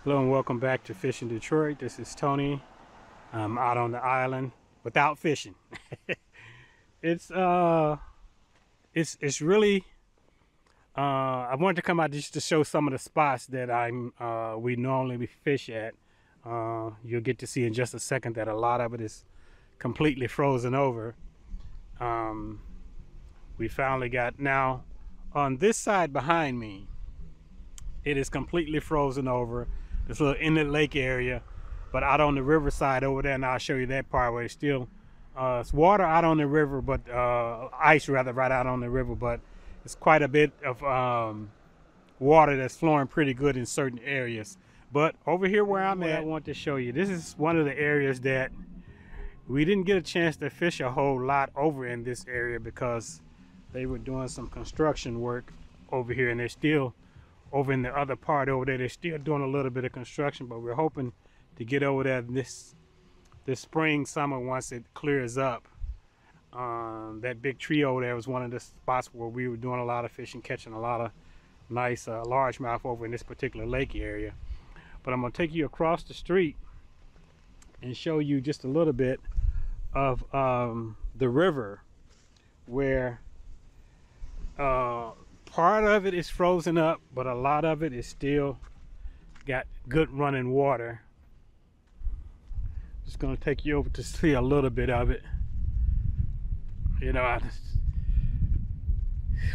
Hello and welcome back to Fishing Detroit. This is Tony. I'm out on the island without fishing. it's uh it's really I wanted to come out just to show some of the spots that we normally fish at. You'll get to see in just a second that a lot of it is completely frozen over. Um, we finally got now on this side behind me. It is completely frozen over. This little inlet lake area, but out on the riverside over there, and I'll show you that part where it's still it's water out on the river, but ice rather right out on the river, but it's quite a bit of water that's flowing pretty good in certain areas. But over here where I'm at, I want to show you, this is one of the areas that we didn't get a chance to fish a whole lot over in this area because they were doing some construction work over here, and they're still over in the other part over there. They're still doing a little bit of construction, but we're hoping to get over there this spring, summer, once it clears up. That big tree over there was one of the spots where we were doing a lot of fishing, catching a lot of nice largemouth over in this particular lake area. But I'm gonna take you across the street and show you just a little bit of the river where part of it is frozen up, but a lot of it is still got good running water. Just gonna take you over to see a little bit of it. You know,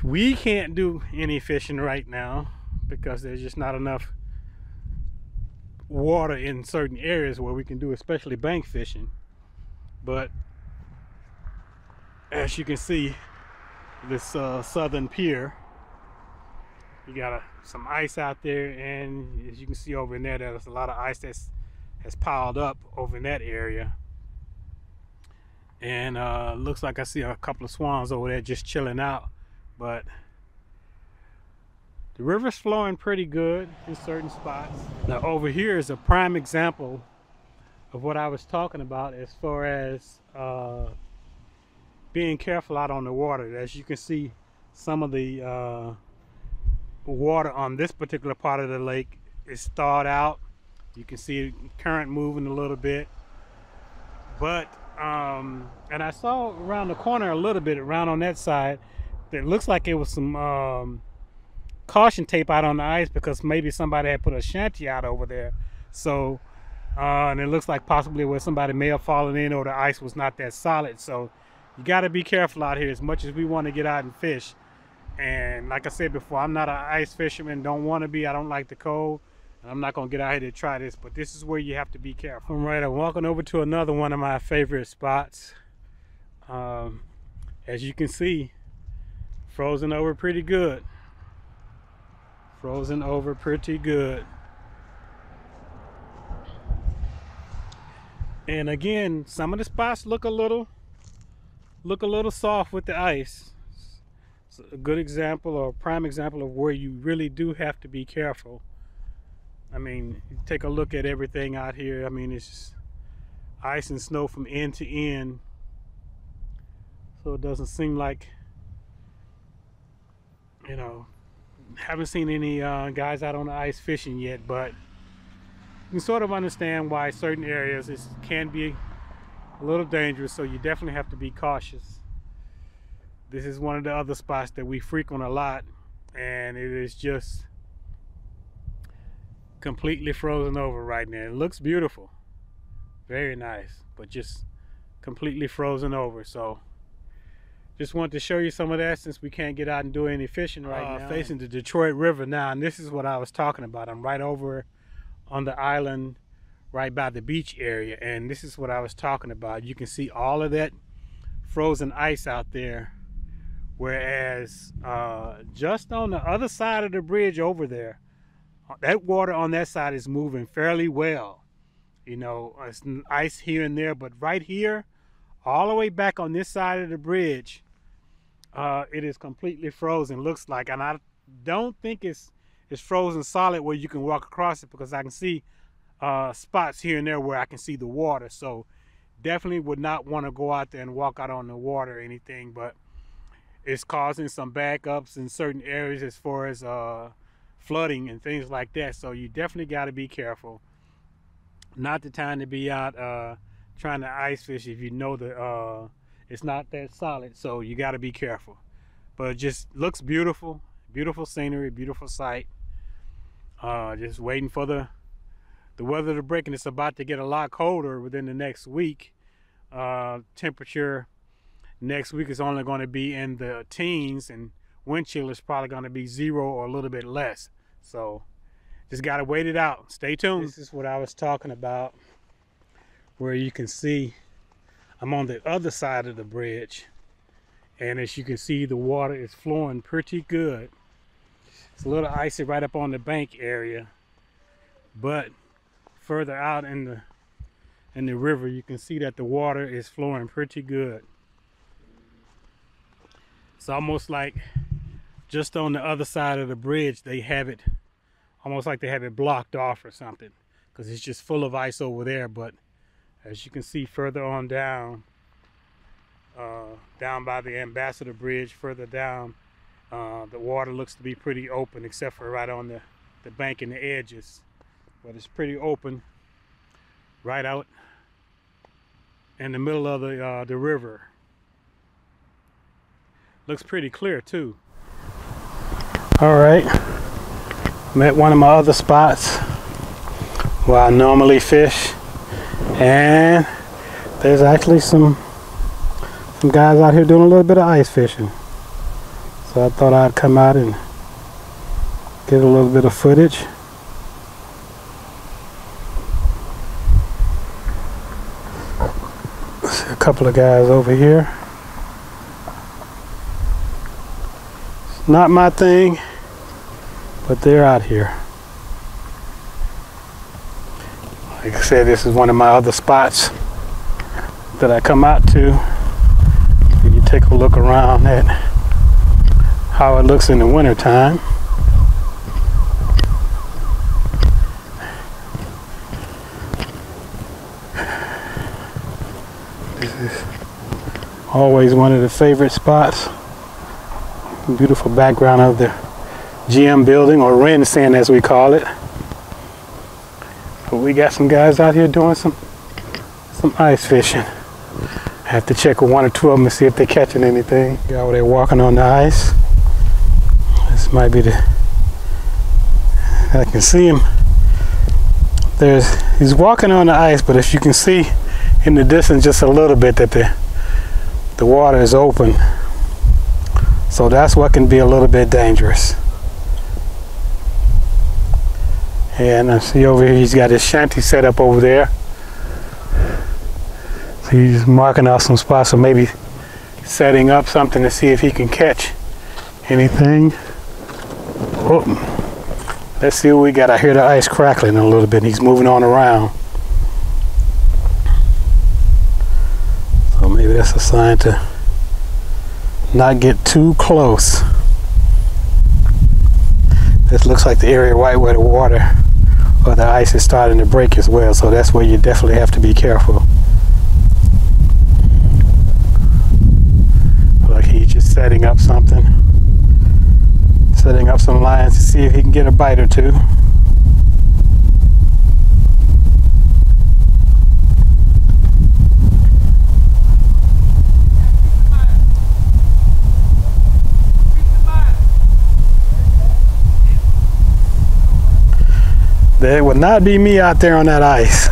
we can't do any fishing right now because there's just not enough water in certain areas where we can do especially bank fishing. But as you can see, this southern pier, you got some ice out there, and as you can see over in there, there's a lot of ice that's has piled up over in that area. And looks like I see a couple of swans over there just chilling out. But the river's flowing pretty good in certain spots. Now over here is a prime example of what I was talking about as far as being careful out on the water. As you can see, some of the water on this particular part of the lake is thawed out. You can see current moving a little bit, but and I saw around the corner a little bit around on that side that looks like it was some caution tape out on the ice because maybe somebody had put a shanty out over there. So and it looks like possibly where somebody may have fallen in, or the ice was not that solid. So you got to be careful out here as much as we want to get out and fish. And like I said before, I'm not an ice fisherman, don't want to be. I don't like the cold, and I'm not going to get out here to try this, but this is where you have to be careful. All right, I'm walking over to another one of my favorite spots. As you can see, frozen over pretty good. Frozen over pretty good. And again, some of the spots look a little soft with the ice. It's a good example, or a prime example, of where you really do have to be careful. I mean, you take a look at everything out here. I mean, it's just ice and snow from end to end. So it doesn't seem like, you know, haven't seen any guys out on the ice fishing yet, but you can sort of understand why certain areas can be a little dangerous, so you definitely have to be cautious. This is one of the other spots that we frequent a lot, and it is just completely frozen over right now. It looks beautiful, very nice, but just completely frozen over. So just wanted to show you some of that since we can't get out and do any fishing right now. Facing the Detroit River now, and this is what I was talking about. I'm right over on the island right by the beach area, and this is what I was talking about. You can see all of that frozen ice out there, whereas just on the other side of the bridge over there, that water on that side is moving fairly well. You know, it's ice here and there, but right here, all the way back on this side of the bridge, it is completely frozen, looks like. And I don't think it's frozen solid where you can walk across it, because I can see spots here and there where I can see the water. So definitely would not want to go out there and walk out on the water or anything, but it's causing some backups in certain areas as far as flooding and things like that. So you definitely got to be careful. Not the time to be out trying to ice fish if you know the it's not that solid. So you got to be careful. But it just looks beautiful, beautiful scenery, beautiful sight. Just waiting for the weather to break, and it's about to get a lot colder within the next week. Temperature next week is only going to be in the teens, and wind chill is probably going to be 0 or a little bit less. So just got to wait it out. Stay tuned. This is what I was talking about, where you can see I'm on the other side of the bridge, and as you can see, the water is flowing pretty good. It's a little icy right up on the bank area, but further out in the river, you can see that the water is flowing pretty good. It's almost like just on the other side of the bridge, they have it almost like they have it blocked off or something, because it's just full of ice over there. But as you can see further on down by the Ambassador Bridge, further down, the water looks to be pretty open, except for right on the bank and the edges. But it's pretty open right out in the middle of the river. Looks pretty clear too. All right, I'm at one of my other spots where I normally fish, and there's actually some guys out here doing a little bit of ice fishing. So I thought I'd come out and get a little bit of footage. See a couple of guys over here. It's not my thing, but they're out here. Like I said, this is one of my other spots that I come out to. You take a look around at how it looks in the winter time. This is always one of the favorite spots. Beautiful background of the GM building, or Ren-Sen as we call it. But we got some guys out here doing some ice fishing. I have to check with one or two of them to see if they're catching anything. Guy over there walking on the ice. This might be I can see him. He's walking on the ice, but if you can see in the distance just a little bit that the water is open. So that's what can be a little bit dangerous. And I see over here he's got his shanty set up over there. So he's marking out some spots, so maybe setting up something to see if he can catch anything. Oh, let's see what we got. I hear the ice crackling a little bit. He's moving on around. So maybe that's a sign to not get too close. This looks like the area right where the water or the ice is starting to break as well, so that's where you definitely have to be careful. Like he's just setting up something, setting up some lines to see if he can get a bite or two. There would not be me out there on that ice.